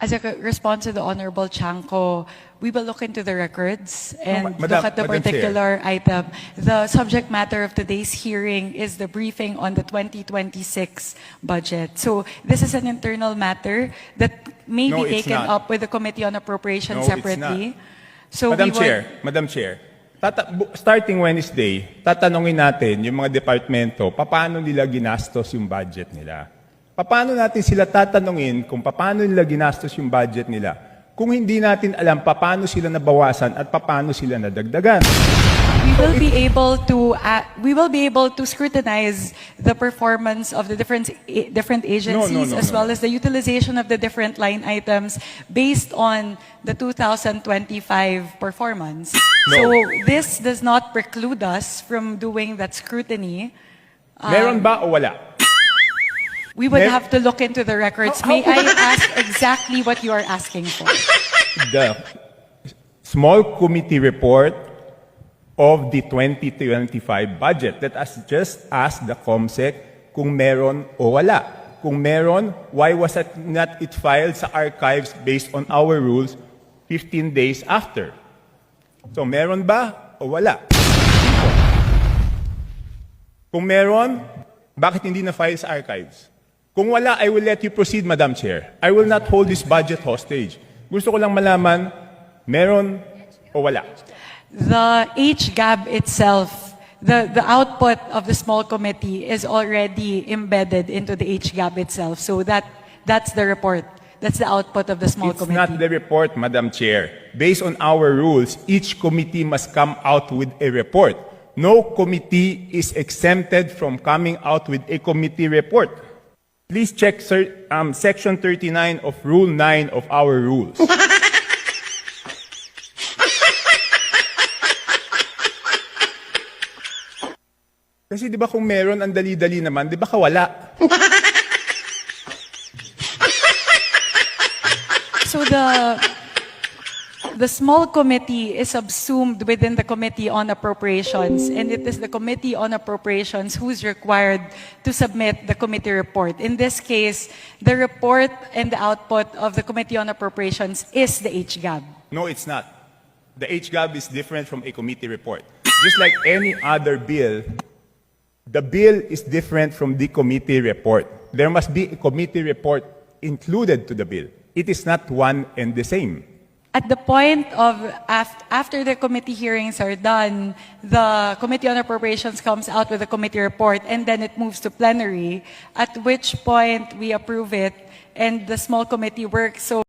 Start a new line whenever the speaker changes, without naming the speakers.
As a response to the Honorable Chanco, we will look into the records and look at the
Madam
particular item. The subject matter of today's hearing is the briefing on the 2026 budget. So this is an internal matter that may
No,
be
it's
taken
not.
up with the Committee on Appropriations
No, it's
separately. So
Madam
we will-
Chair, starting Wednesday, tatanungin natin yung mga departamento, paano nila ginastos yung budget nila. Paano natin sila tatanungin kung paano nila ginastos yung budget nila kung hindi natin alam paano sila nabawasan at paano sila nadagdagan.
we will be able to scrutinize the performance of the different agencies as well as the utilization of the different line items based on the 2025 performance.
No.
So this does not preclude us from doing that scrutiny.
Meron ba o wala?
We would
Mer-
have to look into the records. May I ask exactly what you are asking for?
The small committee report of the 2025 budget. Let us just ask the COMSEC kung meron o wala. Kung meron, why was it not filed sa archives based on our rules 15 days after? So meron ba o wala? Kung meron, bakit hindi na-file sa archives? Kung wala, I will let you proceed, Madam Chair. I will not hold this budget hostage. Gusto ko lang malaman, meron o wala?
The HGAB itself, the output of the small committee is already embedded into the HGAB itself. So that's the report. That's the output of the small
It's
committee.
not the report, Madam Chair. Based on our rules, each committee must come out with a report. No committee is exempted from coming out with a committee report. Please check Section 39 of Rule 9 of our rules. Kasi di ba kung meron, ang dali-dali naman, di ba kawala?
So the small committee is subsumed within the Committee on Appropriations, and it is the Committee on Appropriations who's required to submit the committee report. In this case, the report and the output of the Committee on Appropriations is the HGAB.
No, it's not. The HGAB is different from a committee report. Just like any other bill, the bill is different from the committee report. There must be a committee report included to the bill. It is not one and the same.
At the point of, after the committee hearings are done, the Committee on Appropriations comes out with a committee report and then it moves to plenary, at which point we approve it and the small committee works. So